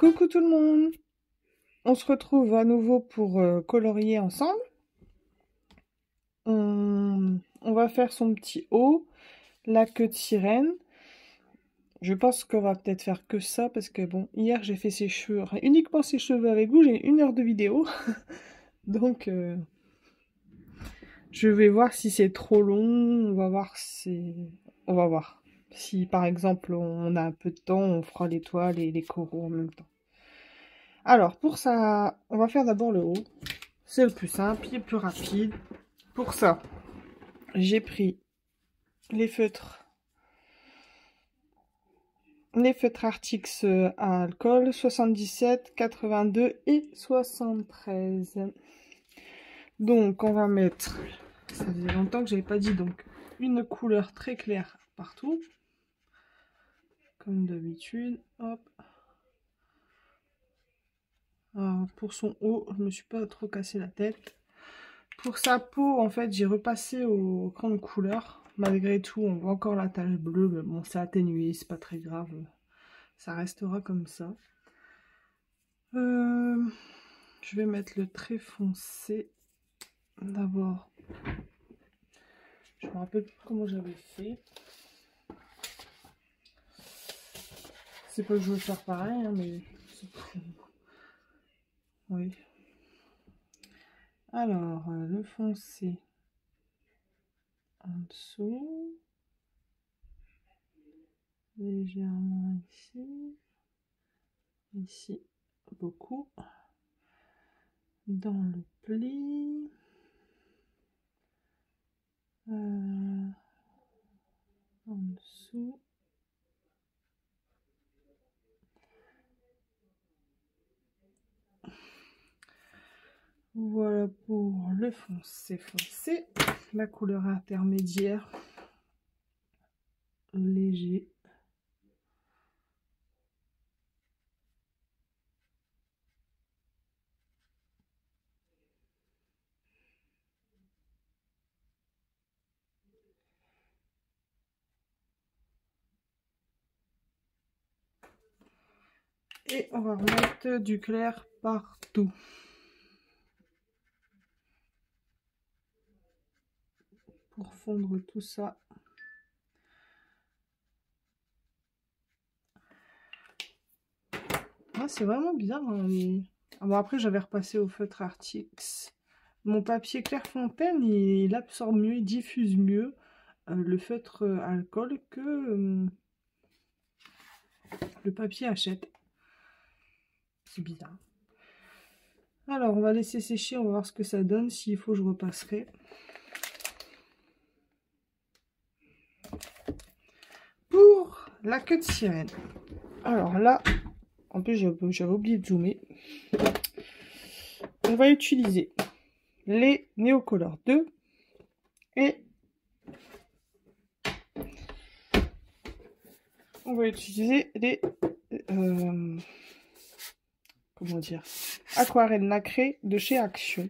Coucou tout le monde! On se retrouve à nouveau pour colorier ensemble. On va faire son petit haut, la queue de sirène. Je pense qu'on va peut-être faire que ça parce que bon, hier j'ai fait ses cheveux, uniquement ses cheveux avec vous, j'ai 1 heure de vidéo. Donc je vais voir si c'est trop long, on va voir On va voir. Si par exemple on a un peu de temps, on fera l'étoile et les coraux en même temps. Alors pour ça, on va faire d'abord le haut. C'est le plus simple et le plus rapide. Pour ça, j'ai pris les feutres Artix à alcool 77, 82 et 73. Donc on va mettre, ça faisait longtemps que j'avais pas dit, donc une couleur très claire partout, comme d'habitude. Hop. Alors, pour son haut, je me suis pas trop cassé la tête. Pour sa peau, en fait, j'ai repassé au crayon de couleur. Malgré tout, on voit encore la tache bleue, mais bon, c'est atténué, c'est pas très grave. Ça restera comme ça. Je vais mettre le trait foncé. D'abord, je me rappelle plus comment j'avais fait. C'est pas que je veux faire pareil, hein, mais... Oui. Alors, le foncé en dessous. Légèrement ici. Ici, beaucoup. Dans le pli. En dessous. Voilà pour le foncé foncé. La couleur intermédiaire. Léger. Et on va remettre du clair partout. Pour fondre tout ça. Ah, c'est vraiment bizarre. Hein, ah bon, après, j'avais repassé au feutre Artix. Mon papier Clairefontaine, il absorbe mieux, il diffuse mieux le feutre alcool que le papier Hachette. C'est bizarre. Alors, on va laisser sécher, on va voir ce que ça donne. S'il faut, je repasserai. Pour la queue de sirène. Alors là, en plus, j'avais oublié de zoomer. On va utiliser les Neocolor 2 et on va utiliser les comment dire, aquarelles nacrées de chez Action.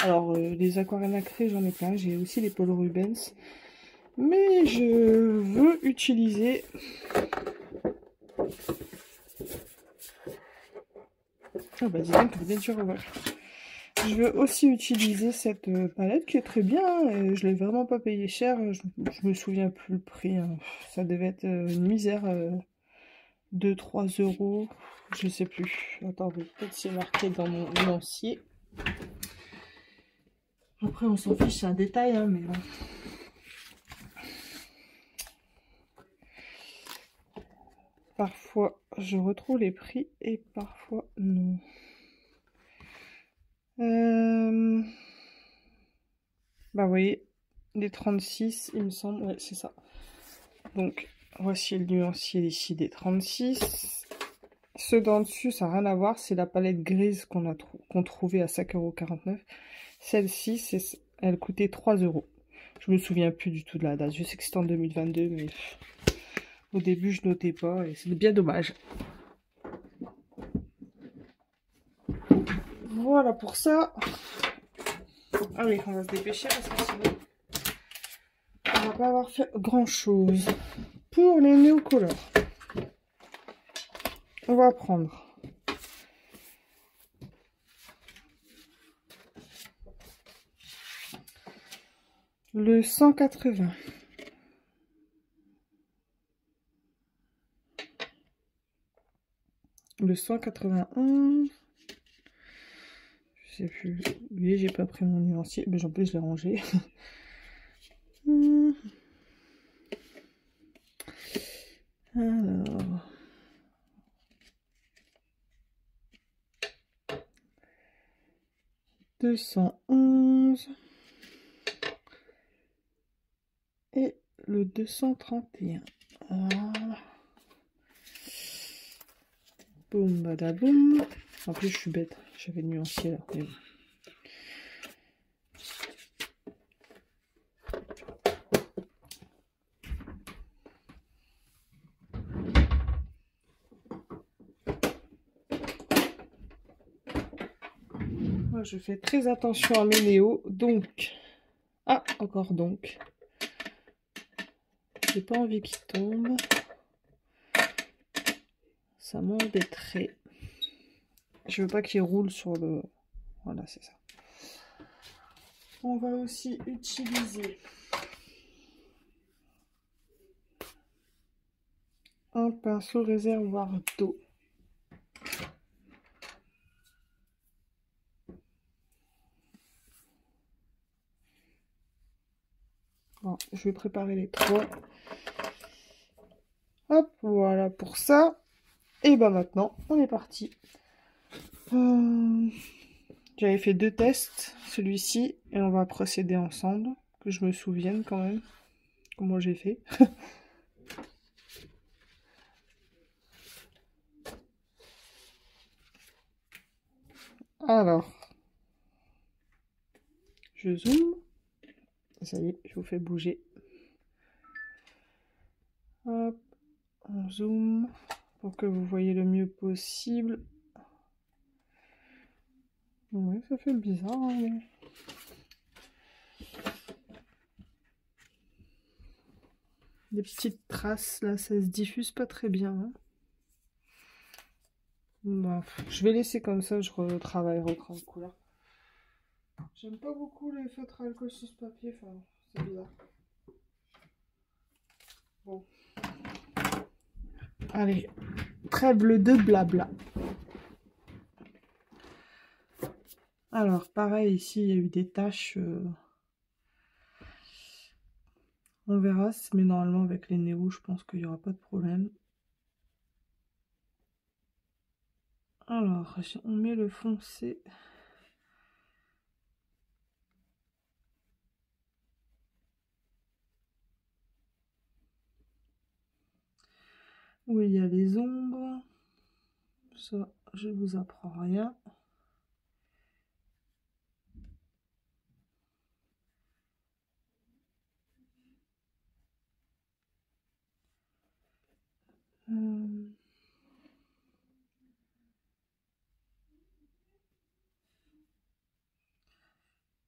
Alors les aquarelles nacrées, j'en ai plein, j'ai aussi les Paul Rubens, mais je veux utiliser oh bah dis donc, bien sûr, ouais. Je veux aussi utiliser cette palette qui est très bien, et je l'ai vraiment pas payé cher, je me souviens plus le prix, hein. Ça devait être une misère, 2-3 euros, je sais plus. Attendez, peut-être c'est marqué dans mon lancier. Après on s'en fiche, c'est un détail, hein, mais bon. Parfois je retrouve les prix et parfois non. Bah vous voyez, les 36 il me semble, ouais c'est ça. Donc voici le nuancier ici des 36. Ceux d'en dessus ça n'a rien à voir, c'est la palette grise qu'on trouvait à 5,49 €. Celle-ci, elle coûtait 3 €. Je me souviens plus du tout de la date, je sais que c'était en 2022, mais au début je notais pas et c'est bien dommage. Voilà pour ça. Ah oui, on va se dépêcher parce que sinon on va pas avoir fait grand chose. Pour les Neocolor, on va prendre Le 180. Le 191. Je sais plus. Lui, j'ai pas pris mon nuancier. Mais en plus, je l'ai rangé. Alors. 211. Et le 231. Voilà. Boum, badaboum. En plus, je suis bête. J'avais le nuancier là. Mais bon. Moi, je fais très attention à mes néos. Donc. Ah, encore donc. J'ai pas envie qu'il tombe. Ça m'embêterait. Je veux pas qu'il roule sur le... Voilà, c'est ça. On va aussi utiliser un pinceau réservoir d'eau. Bon, je vais préparer les trois. Hop, voilà pour ça. Et ben maintenant, on est parti. J'avais fait 2 tests, celui-ci, et on va procéder ensemble, que je me souvienne quand même comment j'ai fait. Alors, je zoome. Ça y est, je vous fais bouger. Hop, on zoome pour que vous voyez le mieux possible. Ouais, ça fait bizarre. Hein. Des petites traces là, ça se diffuse pas très bien. Hein. Bon, je vais laisser comme ça, je retravaillerai en couleur. J'aime pas beaucoup les feutres à alcool sur ce papier, enfin, c'est bizarre. Bon. Allez, trêve de blabla. Alors, pareil, ici, il y a eu des taches. On verra, mais normalement, avec les néos, je pense qu'il n'y aura pas de problème. Alors, on met le foncé. Où il y a les ombres. Ça, je vous apprends rien.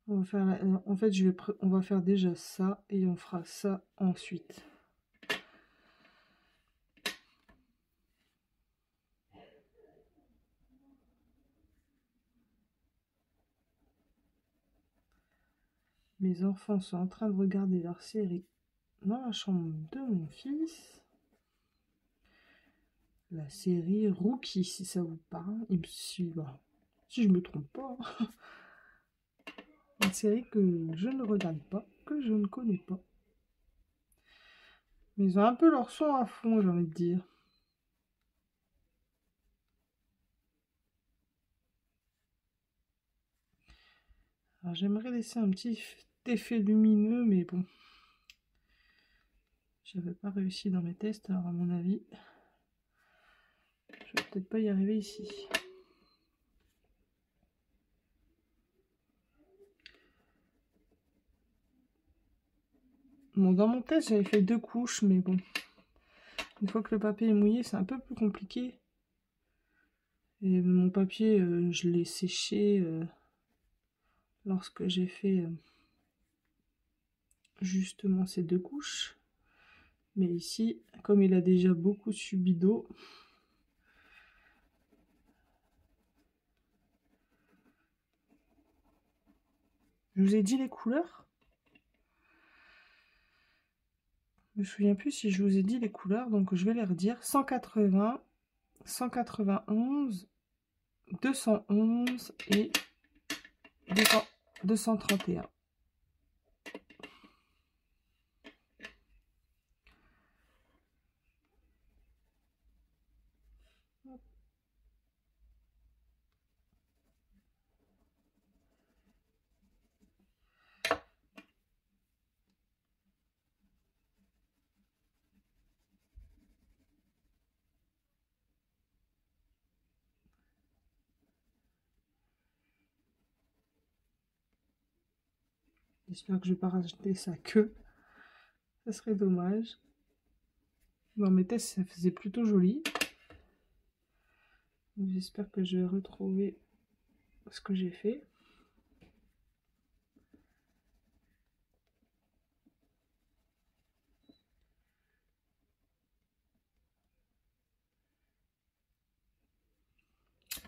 On va faire en fait, on va faire déjà ça et on fera ça ensuite. Mes enfants sont en train de regarder leur série dans la chambre de mon fils. La série Rookie, si ça vous parle. Si je me trompe pas. Une série que je ne regarde pas, que je ne connais pas. Mais ils ont un peu leur son à fond, j'ai envie de dire. Alors j'aimerais laisser un petit effet lumineux, mais bon. J'avais pas réussi dans mes tests, alors à mon avis, je vais peut-être pas y arriver ici. Bon, dans mon test, j'avais fait 2 couches, mais bon. Une fois que le papier est mouillé, c'est un peu plus compliqué. Et mon papier, je l'ai séché lorsque j'ai fait justement ces 2 couches. Mais ici, comme il a déjà beaucoup subi d'eau, je vous ai dit les couleurs. Je me souviens plus si je vous ai dit les couleurs, donc je vais les redire. 180, 191, 211 et 231. J'espère que je ne vais pas rajouter sa queue. Ça serait dommage. Dans mes tests, ça faisait plutôt joli. J'espère que je vais retrouver ce que j'ai fait.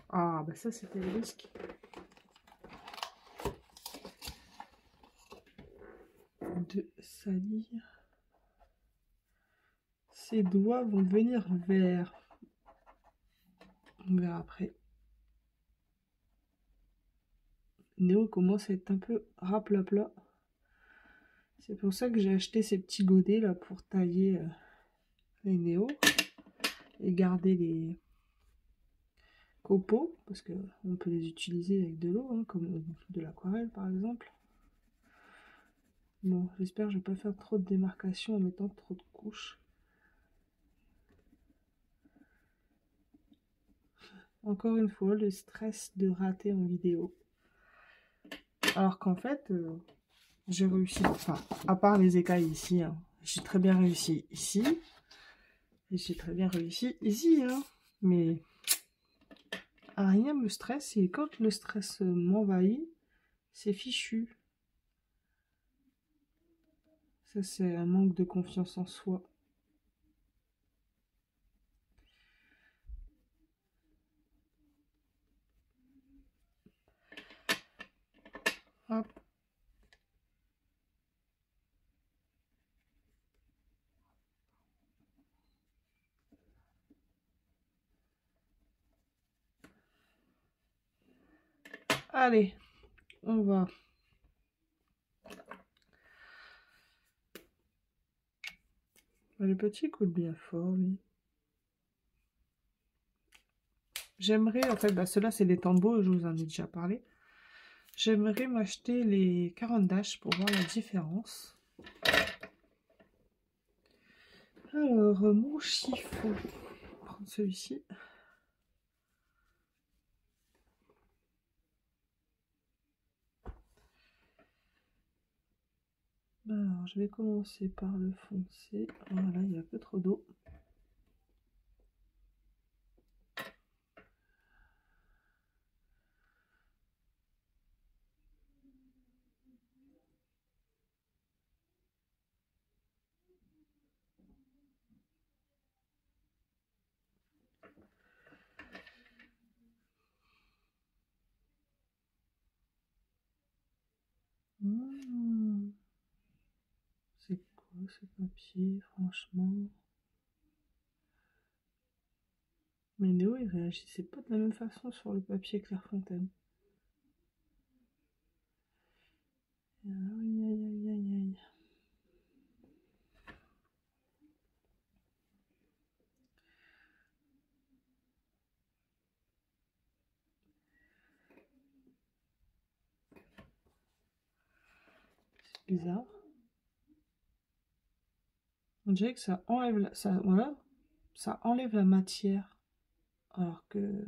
Ah, bah ça, c'était le risque. De salir. Ses doigts vont devenir verts. On verra après. Néo commence à être un peu raplapla. C'est pour ça que j'ai acheté ces petits godets là pour tailler les Néo et garder les copeaux parce que on peut les utiliser avec de l'eau, hein, comme de l'aquarelle par exemple. Bon, j'espère que je vais pas faire trop de démarcation en mettant trop de couches. Encore une fois, le stress de rater en vidéo. Alors qu'en fait, j'ai réussi, enfin, à part les écailles ici, hein, j'ai très bien réussi ici. Et j'ai très bien réussi ici, hein. Mais rien me stresse et quand le stress m'envahit, c'est fichu. Ça, c'est un manque de confiance en soi. Hop. Allez, on va. Le petit coule bien fort, lui. J'aimerais, en fait, bah, ceux-là, c'est les Tombow, je vous en ai déjà parlé. J'aimerais m'acheter les 40 Dash pour voir la différence. Alors, mon chiffon. Je vais prendre celui-ci. Alors, je vais commencer par le foncé. Voilà, il y a un peu trop d'eau. C'est quoi ce papier, franchement? Mais Néo, il réagissait pas de la même façon sur le papier Clairefontaine. Aïe, aïe, aïe, aïe, aïe. C'est bizarre. On dirait que ça enlève voilà, ça enlève la matière. Alors que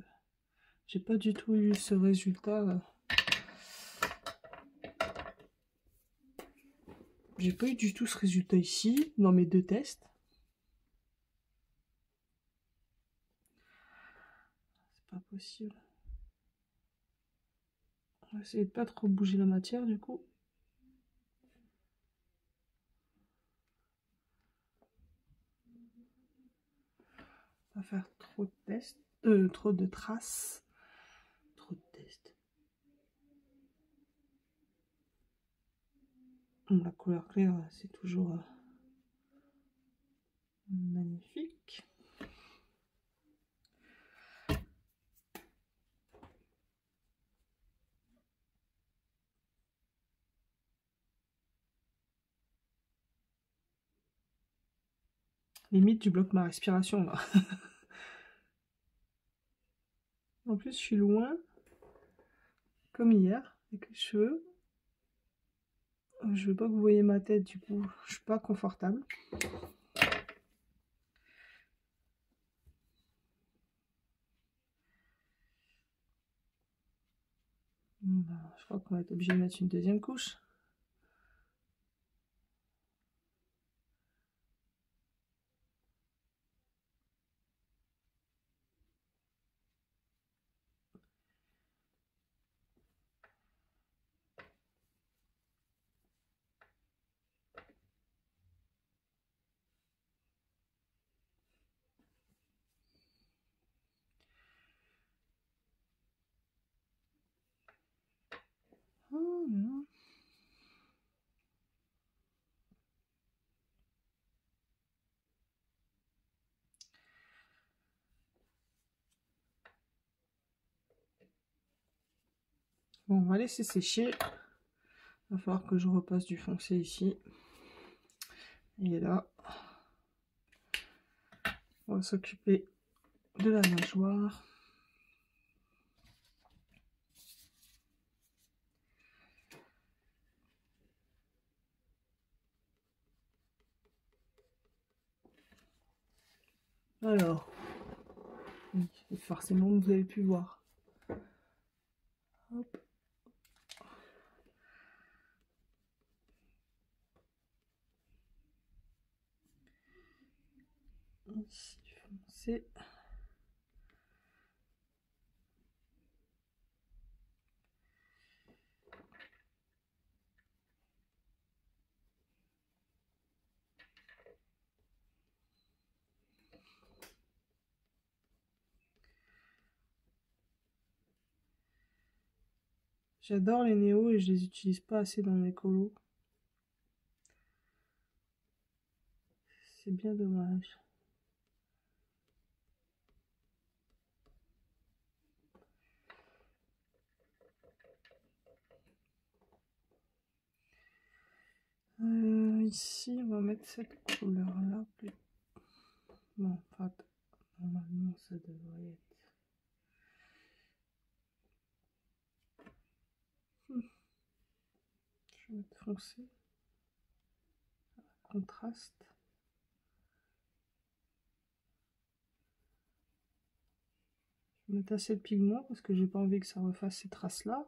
j'ai pas du tout eu ce résultat. J'ai pas eu du tout ce résultat ici, dans mes deux tests. C'est pas possible. On va essayer de pas trop bouger la matière du coup. On va faire trop de tests, trop de traces. Trop de tests. La couleur claire, c'est toujours Magnifique. Limite, tu bloques ma respiration là. En plus, je suis loin, comme hier, avec les cheveux. Je veux pas que vous voyez ma tête, du coup, je suis pas confortable. Je crois qu'on va être obligé de mettre une deuxième couche. Oh, non. Bon, on va laisser sécher. Il va falloir que je repasse du foncé ici. Et là, on va s'occuper de la nageoire. Alors, forcément, vous avez pu voir. Hop. Ici, foncé. J'adore les néos et je les utilise pas assez dans mes colos. C'est bien dommage. Ici, on va mettre cette couleur-là. Non, pas. Normalement, ça devrait être. Je vais mettre foncé. Contraste. Je vais mettre assez de pigment parce que j'ai pas envie que ça refasse ces traces-là.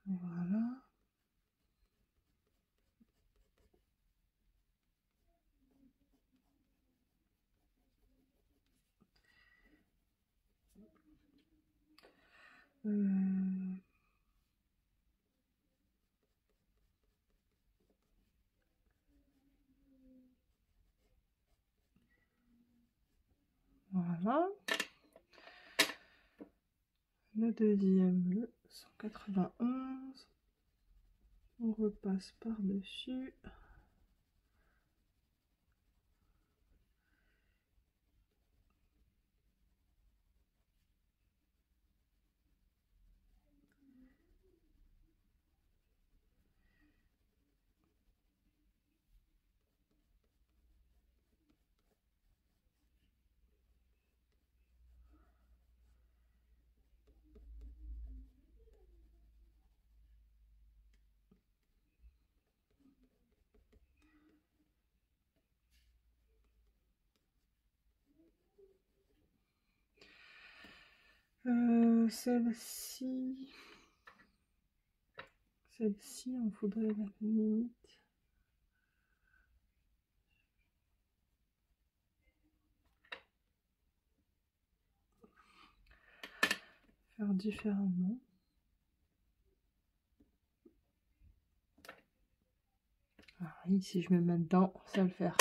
Voilà. Voilà. Le deuxième, le 191. On repasse par-dessus. Celle-ci, on faudrait la limite. Faire différemment. Ah oui, si je me mets dedans, ça va le faire.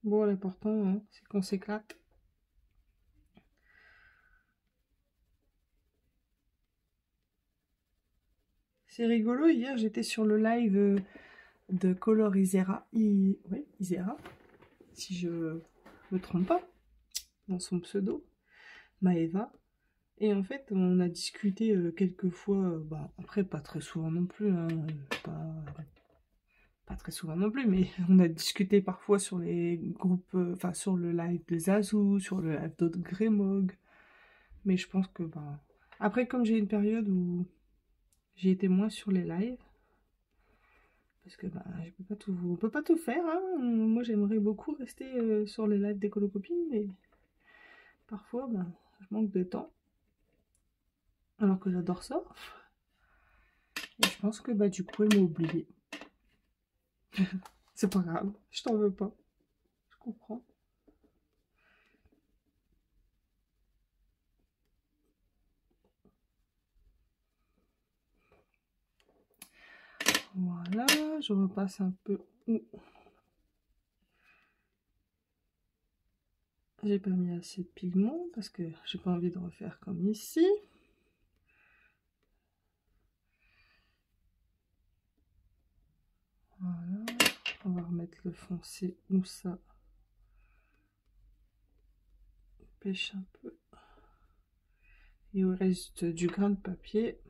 Bon, l'important, hein, c'est qu'on s'éclate. C'est rigolo, hier j'étais sur le live de Color Isera, ouais, Isera, si je me trompe pas, dans son pseudo, Maeva. Et en fait, on a discuté quelques fois, bah, après pas très souvent non plus, hein, pas très souvent non plus, mais on a discuté parfois sur les groupes, enfin sur le live de Zazu, sur le live de Gremog. Mais je pense que, bah, après comme j'ai une période où j'ai été moins sur les lives, parce que bah, je peux pas tout, on peut pas tout faire, hein. Moi j'aimerais beaucoup rester sur les lives des colocopines, mais parfois bah, je manque de temps, alors que j'adore ça. Et je pense que bah du coup elle m'a oublié. C'est pas grave, je t'en veux pas, je comprends. Voilà, je repasse un peu où j'ai pas mis assez de pigments parce que j'ai pas envie de refaire comme ici. Voilà, on va remettre le foncé où ça pêche un peu. Il reste du grain de papier.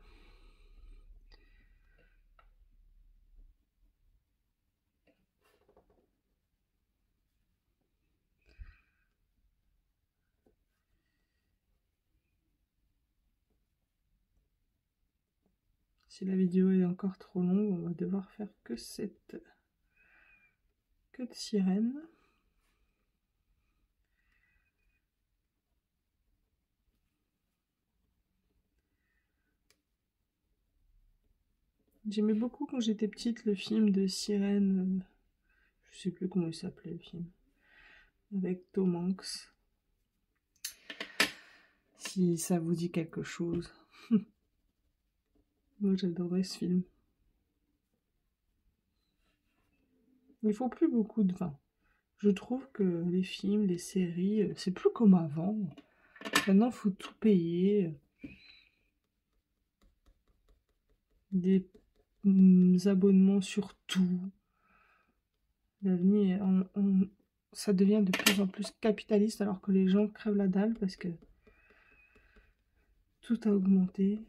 Si la vidéo est encore trop longue, on va devoir faire que cette queue de sirène. J'aimais beaucoup quand j'étais petite le film de Sirène, je sais plus comment il s'appelait le film, avec Tom Hanks. Si ça vous dit quelque chose. Moi j'adorais ce film. Il faut plus beaucoup de vin. Je trouve que les films, les séries, c'est plus comme avant. Maintenant, il faut tout payer. Des abonnements sur tout. L'avenir, ça devient de plus en plus capitaliste alors que les gens crèvent la dalle parce que tout a augmenté.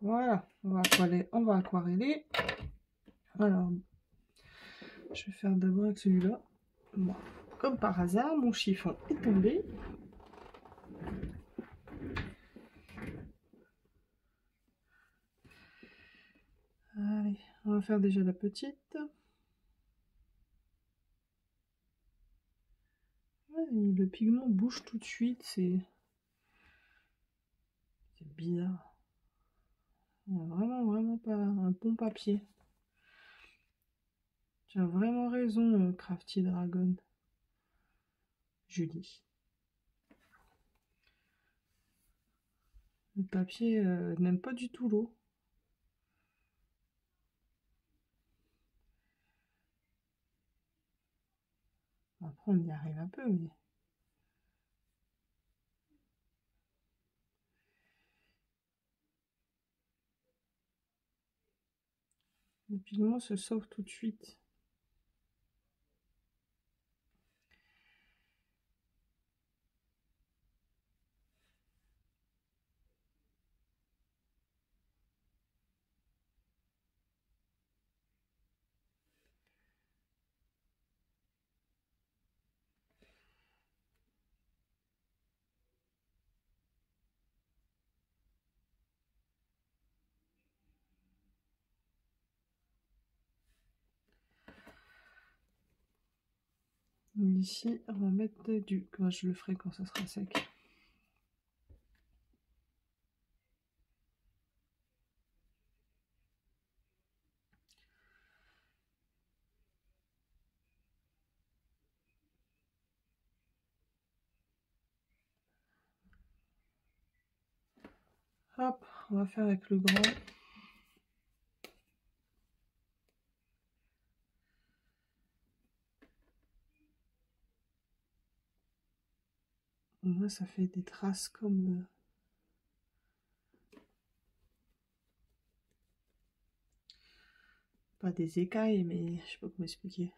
Voilà, on va aquareller. Alors, je vais faire d'abord avec celui-là. Bon, comme par hasard, mon chiffon est tombé. Allez, on va faire déjà la petite. Ouais, le pigment bouge tout de suite, c'est bizarre. Vraiment, vraiment pas un bon papier. Tu as vraiment raison, Crafty Dragon. Julie. Le papier n'aime pas du tout l'eau. Après, on y arrive un peu, mais... Le pigment se sauve tout de suite. Ici, on va mettre du... Moi, je le ferai quand ça sera sec. Hop, on va faire avec le grand. Moi, ça fait des traces comme... pas des écailles, mais je sais pas comment expliquer.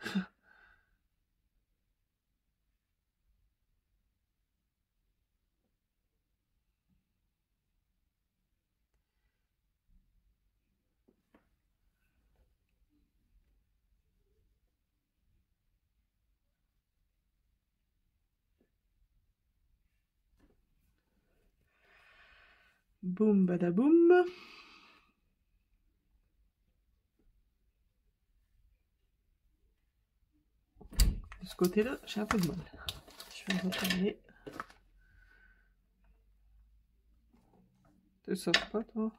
Boum, badaboum. De ce côté-là, j'ai un peu de mal. Je vais retourner. Te sauve pas, toi?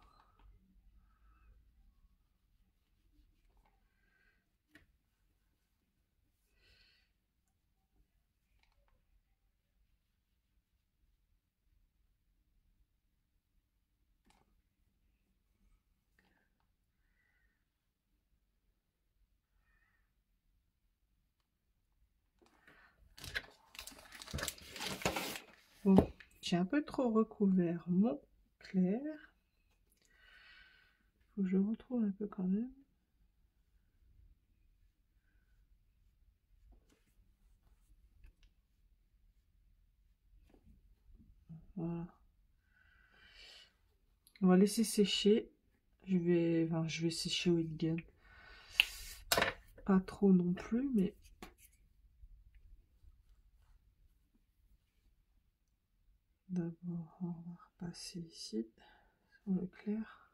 Bon, j'ai un peu trop recouvert mon clair. Faut que je retrouve un peu quand même. Voilà. On va laisser sécher. Je vais sécher Whitgun. Pas trop non plus, mais... D'abord, on va repasser ici, sur le clair.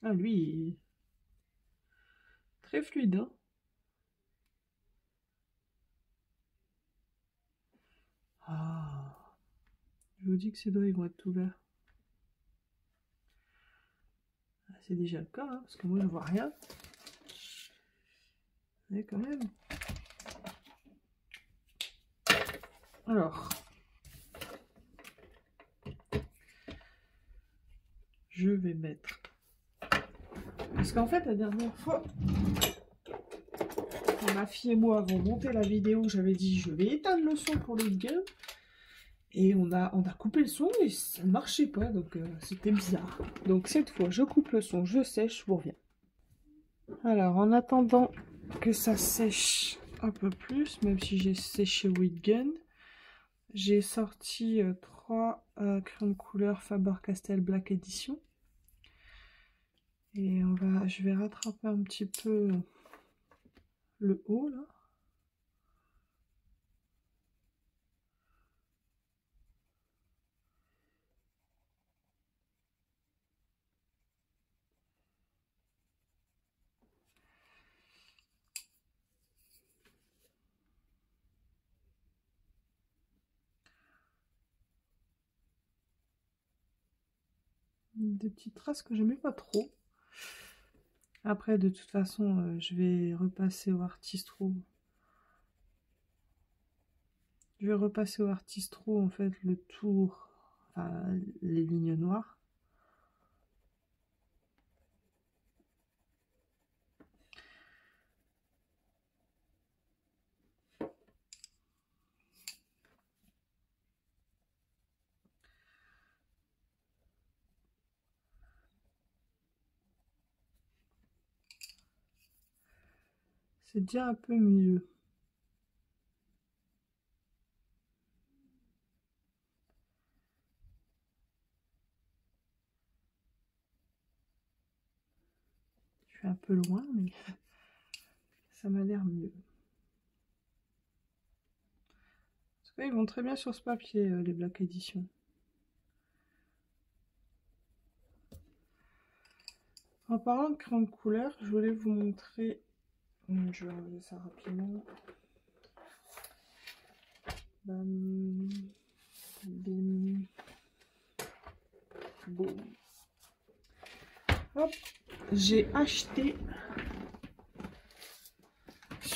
Ah, lui, il est très fluide, hein. Ah, je vous dis que ces doigts, ils vont être ouverts. Ah, c'est déjà le cas, hein, parce que moi, je vois rien. Mais quand même. Alors, je vais mettre... Parce qu'en fait, la dernière fois, ma fille et moi avons monté la vidéo, j'avais dit je vais éteindre le son pour le Whitgun. Et on a coupé le son et ça ne marchait pas, donc c'était bizarre. Donc cette fois, je coupe le son, je sèche, je vous reviens. Alors, en attendant que ça sèche un peu plus, même si j'ai séché Whitgun, j'ai sorti 3 crayons de couleur Faber-Castell Black Edition. Et je vais rattraper un petit peu le haut, là. Des petites traces que j'aimais pas trop. Après, de toute façon, je vais repasser au Artistro. Je vais repasser au Artistro, en fait, le tour, enfin, les lignes noires. C'est déjà un peu mieux. Je suis un peu loin, mais ça m'a l'air mieux. En tout cas, ils vont très bien sur ce papier, les Black Edition. En parlant de crayon de couleur, je voulais vous montrer... Je vais enlever ça rapidement. Bam, bim, boum. Hop, j'ai acheté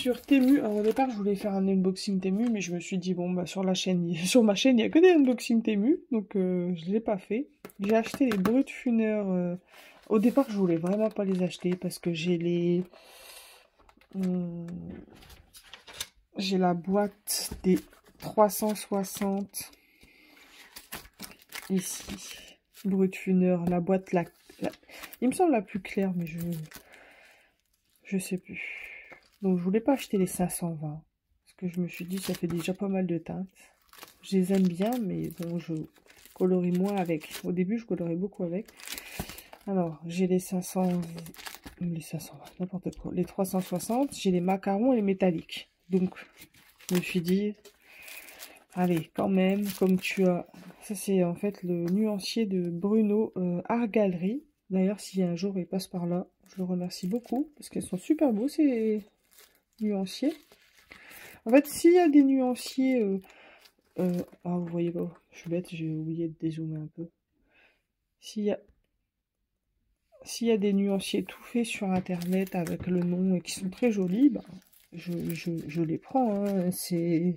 sur Temu. Alors, au départ, je voulais faire un unboxing Temu, mais je me suis dit, bon, bah, sur la chaîne, sur ma chaîne, il n'y a que des unboxings Temu, donc je ne l'ai pas fait. J'ai acheté les Brutfunner. Au départ, je voulais vraiment pas les acheter parce que hum, j'ai la boîte des 360 ici. Brutfunner, la boîte, il me semble la plus claire, mais je sais plus. Donc, je voulais pas acheter les 520. Parce que je me suis dit, ça fait déjà pas mal de teintes. Je les aime bien, mais bon, je colorie moins avec. Au début, je colorais beaucoup avec. Alors, j'ai les 500... Les 500, n'importe quoi. Les 360, j'ai les macarons et les métalliques. Donc, je me suis dit, allez, quand même, comme tu as... Ça, c'est en fait le nuancier de Bruno Art Gallery. D'ailleurs, si un jour il passe par là, je le remercie beaucoup. Parce qu'elles sont super beaux, ces nuanciers. En fait, s'il y a des nuanciers... ah, vous voyez pas, je suis bête, j'ai oublié de dézoomer un peu. S'il y a des nuanciers tout faits sur internet avec le nom et qui sont très jolis, bah, je les prends. Hein. C'est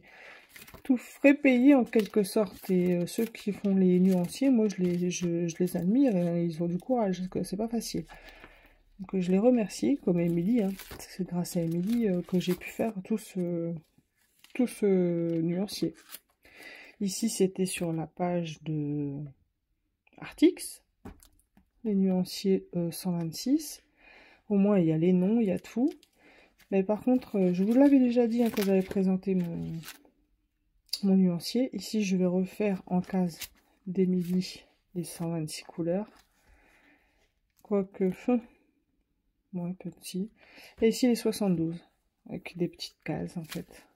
tout frais payé en quelque sorte. Et ceux qui font les nuanciers, moi je les admire. Et, ils ont du courage, parce que c'est pas facile. Donc je les remercie, comme Émilie. Hein. C'est grâce à Émilie que j'ai pu faire tout ce nuancier. Ici, c'était sur la page de Artix, les nuanciers 126. Au moins, il y a les noms, il y a tout. Mais par contre, je vous l'avais déjà dit hein, quand j'avais présenté mon nuancier. Ici, je vais refaire en case d'Émilie les 126 couleurs. Quoique, moins petit. Et ici, les 72, avec des petites cases, en fait,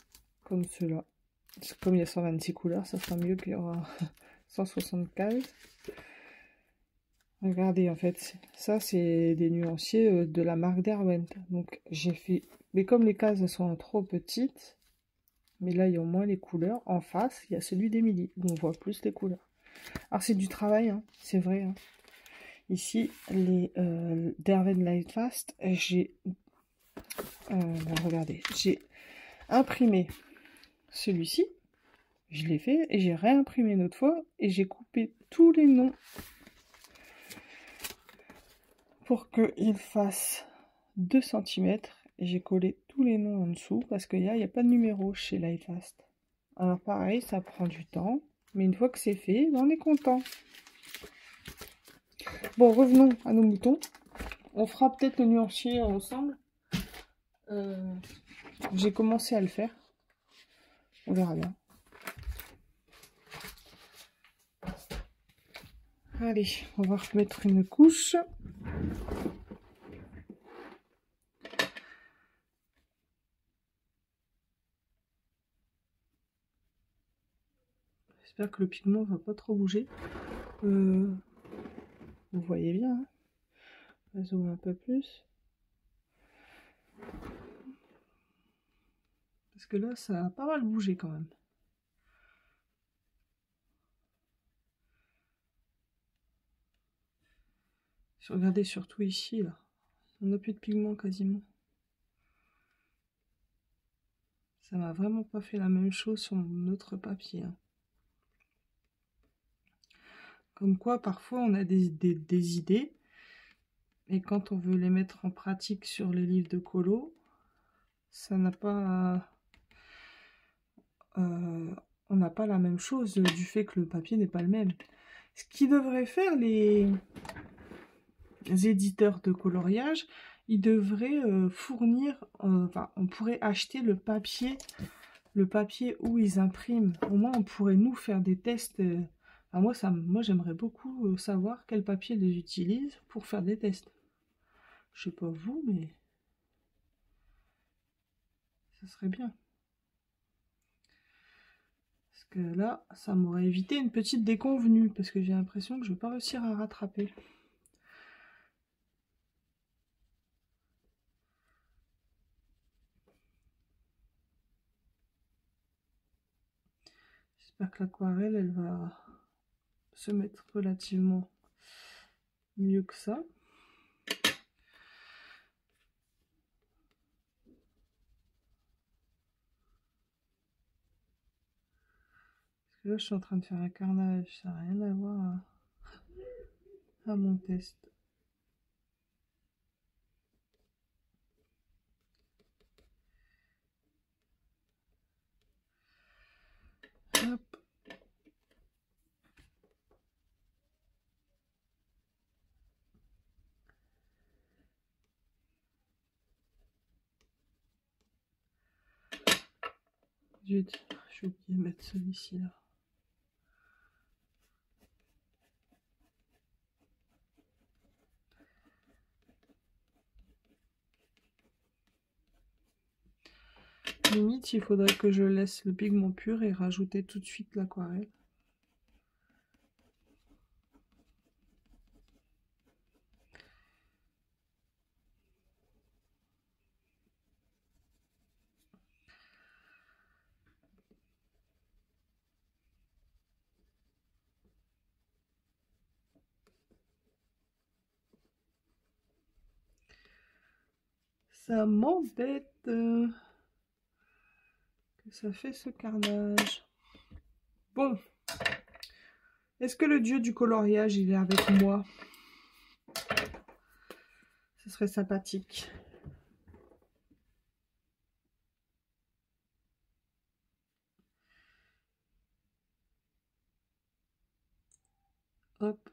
comme ceux-là. Comme il y a 126 couleurs, ça sera mieux qu'il y aura 160 cases. Regardez, en fait, ça, c'est des nuanciers de la marque Derwent. Donc, j'ai fait... Mais comme les cases sont trop petites, mais là, il y a au moins les couleurs. En face, il y a celui d'Émilie, où on voit plus les couleurs. Alors, c'est du travail, hein, c'est vrai. Hein. Ici, les Derwent Lightfast, j'ai... regardez, j'ai imprimé celui-ci. Je l'ai fait et j'ai réimprimé une autre fois. Et j'ai coupé tous les noms pour qu'il fasse 2 cm. Et j'ai collé tous les noms en dessous parce qu'il n'y a pas de numéro chez Lightfast. Alors pareil, ça prend du temps. Mais une fois que c'est fait, on est content. Bon, revenons à nos moutons. On fera peut-être le nuancier ensemble. J'ai commencé à le faire. On verra bien. Allez, on va remettre une couche. J'espère que le pigment va pas trop bouger. Vous voyez bien. Hein, on va zoomer un peu plus. Parce que là, ça a pas mal bougé quand même. Regardez surtout ici, là. On n'a plus de pigment quasiment. Ça m'a vraiment pas fait la même chose sur mon autre papier. Hein. Comme quoi, parfois, on a des idées. Et quand on veut les mettre en pratique sur les livres de colo, ça n'a pas... on n'a pas la même chose du fait que le papier n'est pas le même. Ce qui devrait faire les éditeurs de coloriage, ils devraient fournir, enfin, on pourrait acheter le papier où ils impriment. Au moins, on pourrait nous faire des tests. Moi, j'aimerais beaucoup savoir quel papier ils utilisent pour faire des tests. Je sais pas vous, mais ça serait bien. Parce que là, ça m'aurait évité une petite déconvenue, parce que j'ai l'impression que je vais pas réussir à rattraper. J'espère que l'aquarelle, elle va se mettre relativement mieux que ça. Là, je suis en train de faire un carnage, ça n'a rien à voir à mon test. Hop. Zut, j'ai oublié de mettre celui-ci là. Limite, il faudrait que je laisse le pigment pur et rajouter tout de suite l'aquarelle. Ça m'embête que ça fait ce carnage. Bon. Est-ce que le dieu du coloriage, il est avec moi? Ce serait sympathique. Hop.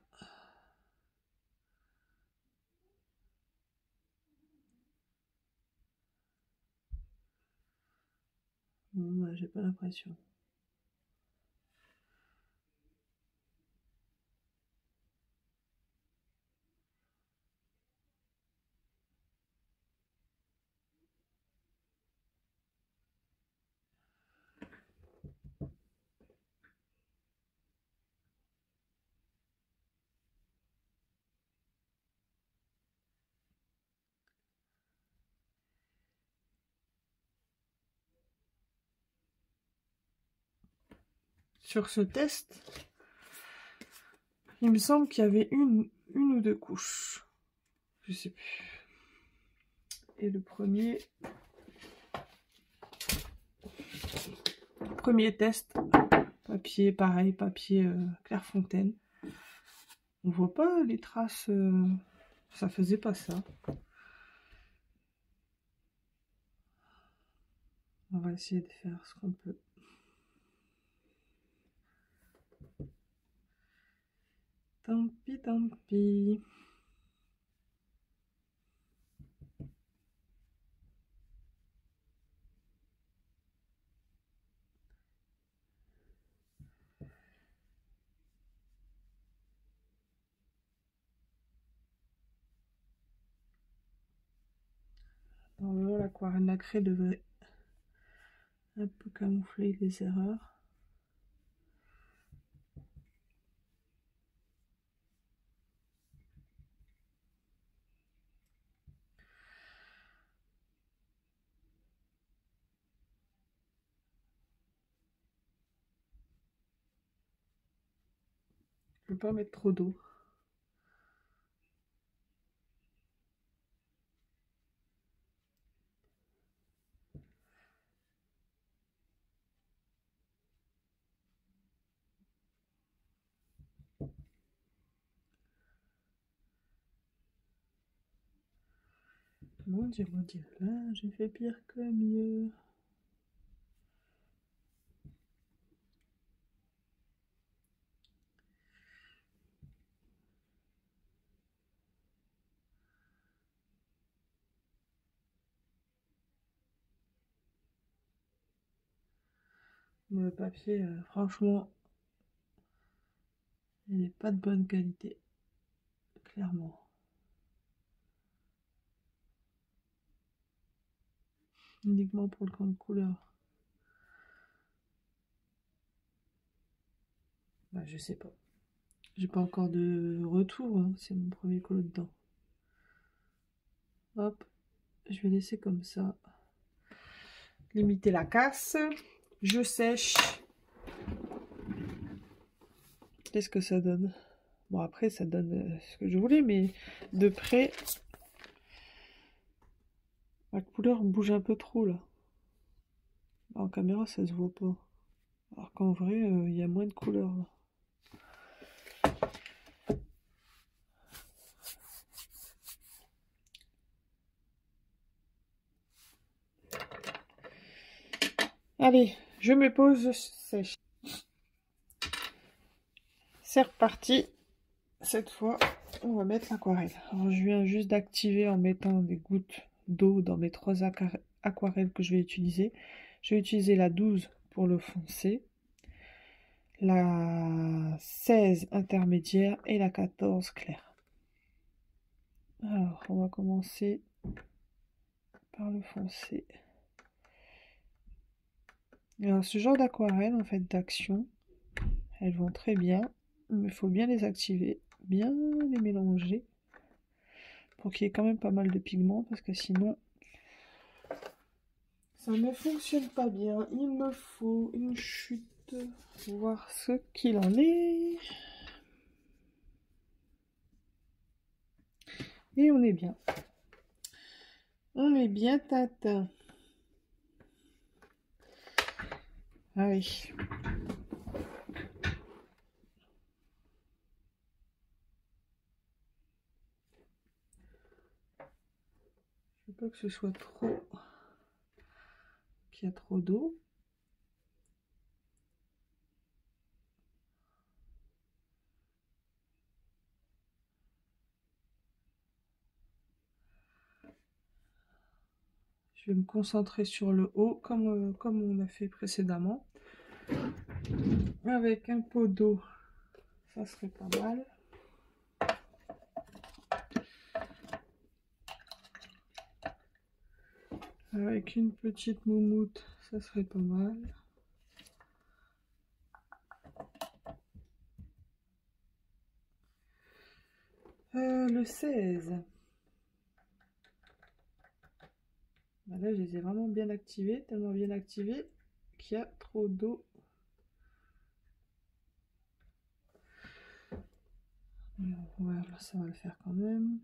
Bon, bah, j'ai pas l'impression. Sur ce test, il me semble qu'il y avait une ou deux couches. Je sais plus. Et le premier test, papier pareil, papier Clairefontaine. On voit pas les traces, ça faisait pas ça. On va essayer de faire ce qu'on peut. Tant pis, tant pis. Alors, l'aquarelle nacrée devrait un peu camoufler les erreurs. Je ne veux pas mettre trop d'eau. Mon Dieu, là, j'ai fait pire que mieux. Le papier, franchement, il n'est pas de bonne qualité, clairement. Uniquement pour le camp de couleur. Bah, je sais pas. J'ai pas encore de retour, hein. C'est mon premier colo dedans. Hop, je vais laisser comme ça. Limiter la casse. Je sèche. Qu'est-ce que ça donne? Bon, après, ça donne ce que je voulais, mais de près, la couleur bouge un peu trop, là. En caméra, ça se voit pas. Alors qu'en vrai, il y a moins de couleurs là. Allez, je me pose, je sèche. C'est reparti. Cette fois, on va mettre l'aquarelle. Alors, je viens juste d'activer en mettant des gouttes d'eau dans mes 3 aquarelles que je vais utiliser. Je vais utiliser la 12 pour le foncé, la 16 intermédiaire et la 14 claire. Alors, on va commencer par le foncé. Alors, ce genre d'aquarelle, en fait, d'action, elles vont très bien, mais il faut bien les activer, bien les mélanger, pour qu'il y ait quand même pas mal de pigments, parce que sinon, ça ne fonctionne pas bien. Il me faut une chute pour voir ce qu'il en est. Et on est bien. On est bien Tintin. Ah oui. Je veux pas que ce soit trop... qu'il y a trop d'eau. Je vais me concentrer sur le haut, comme on a fait précédemment. Avec un pot d'eau, ça serait pas mal. Avec une petite moumoute, ça serait pas mal. Le 16. Là, je les ai vraiment bien activés, tellement bien activés qu'il y a trop d'eau. Voilà, ça va le faire quand même.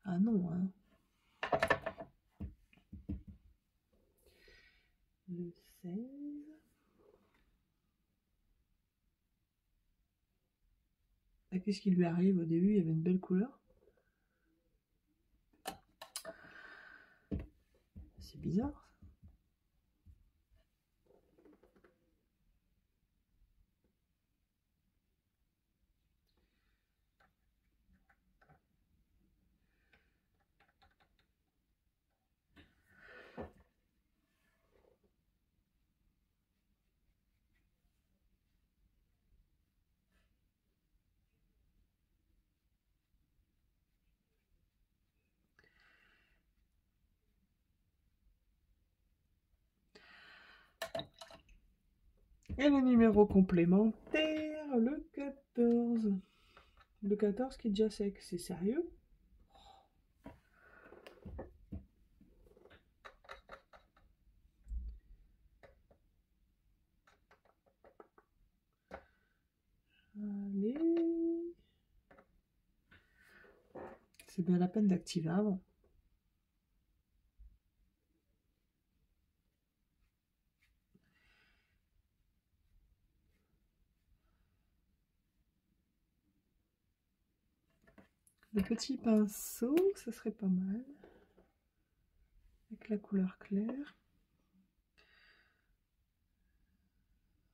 Ah non, hein. Le 16. Ah, qu'est-ce qui lui arrive au début? Il y avait une belle couleur. C'est bizarre. Et le numéro complémentaire, le 14. Le 14 qui est déjà sec, c'est sérieux? Allez. C'est bien la peine d'activer avant. Le petit pinceau, ça serait pas mal. Avec la couleur claire.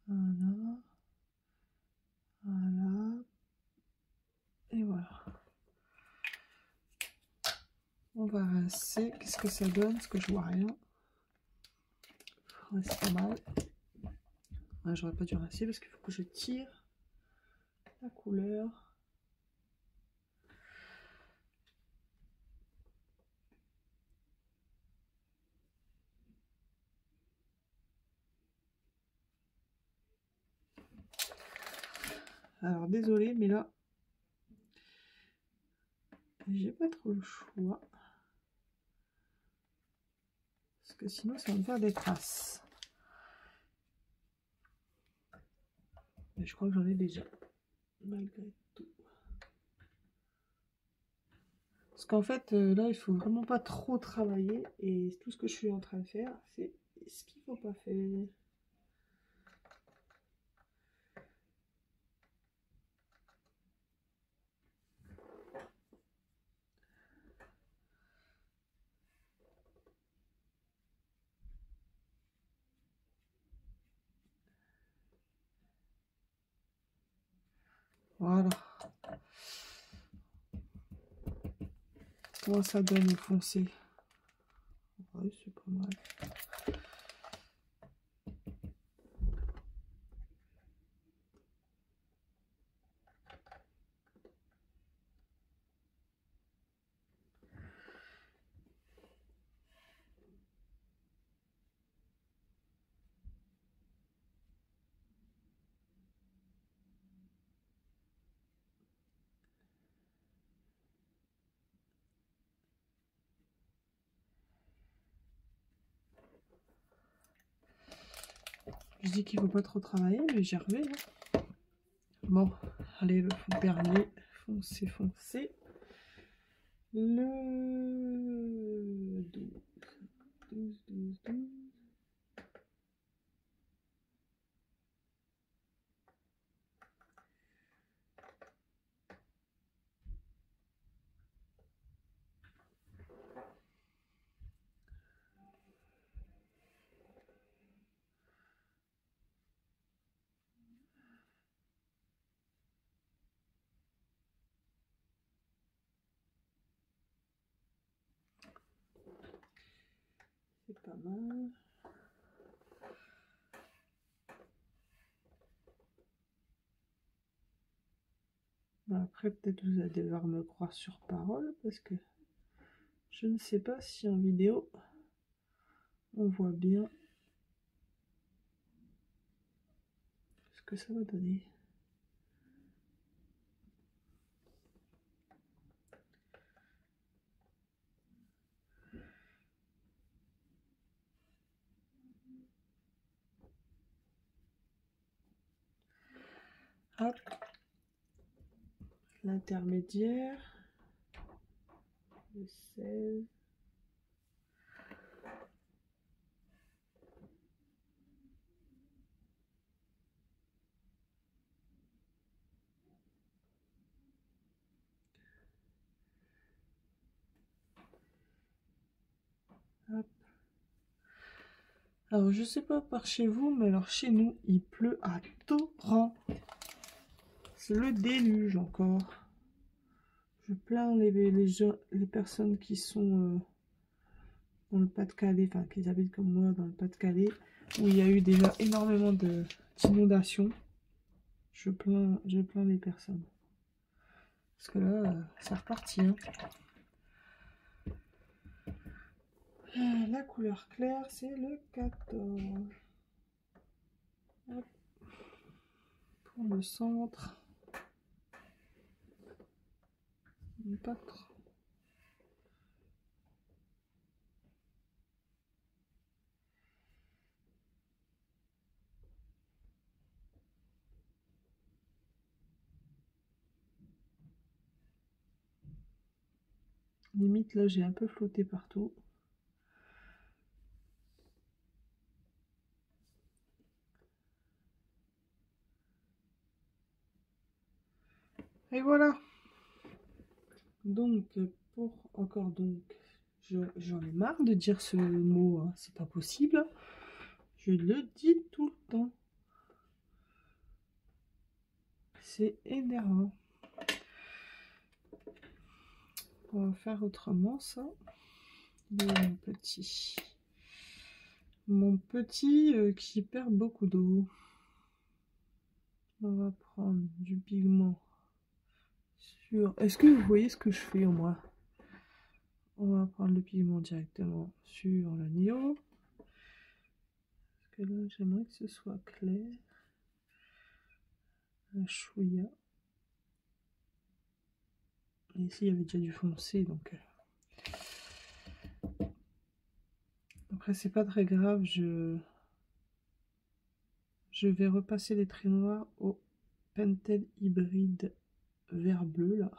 Voilà. Voilà. Et voilà. On va rincer. Qu'est-ce que ça donne? Parce que je vois rien. Ouais, c'est pas mal. Ouais, j'aurais pas dû rincer parce qu'il faut que je tire la couleur. Alors désolé, mais là, j'ai pas trop le choix. Parce que sinon ça va me faire des traces. Mais je crois que j'en ai déjà, malgré tout. Parce qu'en fait, là, il faut vraiment pas trop travailler. Et tout ce que je suis en train de faire, c'est ce qu'il faut pas faire. Voilà. Comment ça donne au foncé? Oui, c'est pas mal. Je dis qu'il faut pas trop travailler, mais j'y arrive. Hein. Bon, allez, le dernier. Foncé, foncé. Le 12. 12, 12, 12. C'est pas mal. Bon, après, peut-être vous allez devoir me croire sur parole parce que je ne sais pas si en vidéo on voit bien ce que ça va donner. Hop, l'intermédiaire, le 16. Hop. Alors, je sais pas par chez vous, mais alors chez nous, il pleut à torrent. C'est le déluge encore. Je plains les personnes qui sont dans le Pas-de-Calais, enfin qui habitent comme moi dans le Pas-de-Calais, où il y a eu déjà énormément d'inondations. Je plains les personnes. Parce que là, c'est reparti. Hein. La couleur claire, c'est le 14. Hop. Pour le centre. Pas trop. Limite, là, j'ai un peu flotté partout. Et voilà. Donc, j'en ai marre de dire ce mot, hein. C'est pas possible. Je le dis tout le temps. C'est énervant. On va faire autrement, ça. Mon petit. Mon petit qui perd beaucoup d'eau. On va prendre du pigment sur... Est-ce que vous voyez ce que je fais, moi? On va prendre le pigment directement sur l'agneau. Parce que là, j'aimerais que ce soit clair. Un chouïa. Et ici, il y avait déjà du foncé, donc... Après, Après, c'est pas très grave, je vais repasser les traits noirs au Pentel hybride vert bleu, là.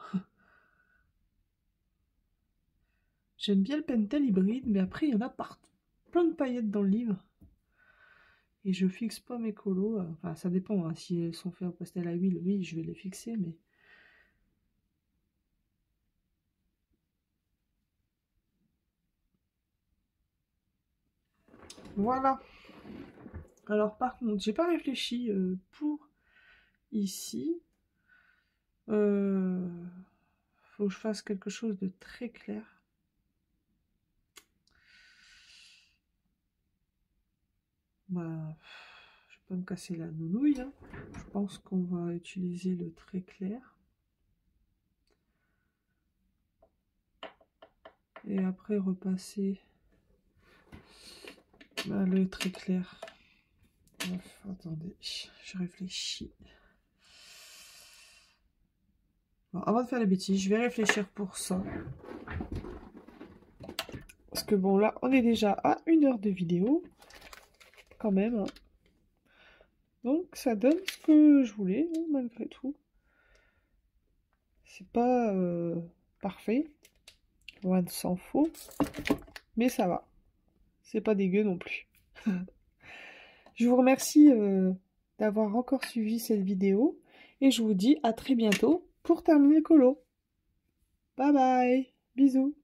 J'aime bien le Pentel hybride, mais après, il y en a partout. Plein de paillettes dans le livre. Et je fixe pas mes colos. Enfin, ça dépend. Hein. Si elles sont faites en pastel à huile, oui, je vais les fixer, mais... Voilà. Alors, par contre, j'ai pas réfléchi pour ici. Faut que je fasse quelque chose de très clair. Bah, je vais pas me casser la nounouille. Hein. Je pense qu'on va utiliser le trait clair. Et après repasser le trait clair. Attendez, je réfléchis. Bon, avant de faire les bêtises, je vais réfléchir pour ça. Parce que bon, là, on est déjà à 1 heure de vidéo. Quand même. Hein. Donc, ça donne ce que je voulais, hein, malgré tout. C'est pas parfait. Loin de s'en faut. Mais ça va. C'est pas dégueu non plus. Je vous remercie d'avoir encore suivi cette vidéo. Et je vous dis à très bientôt pour terminer le colo. Bye bye. Bisous.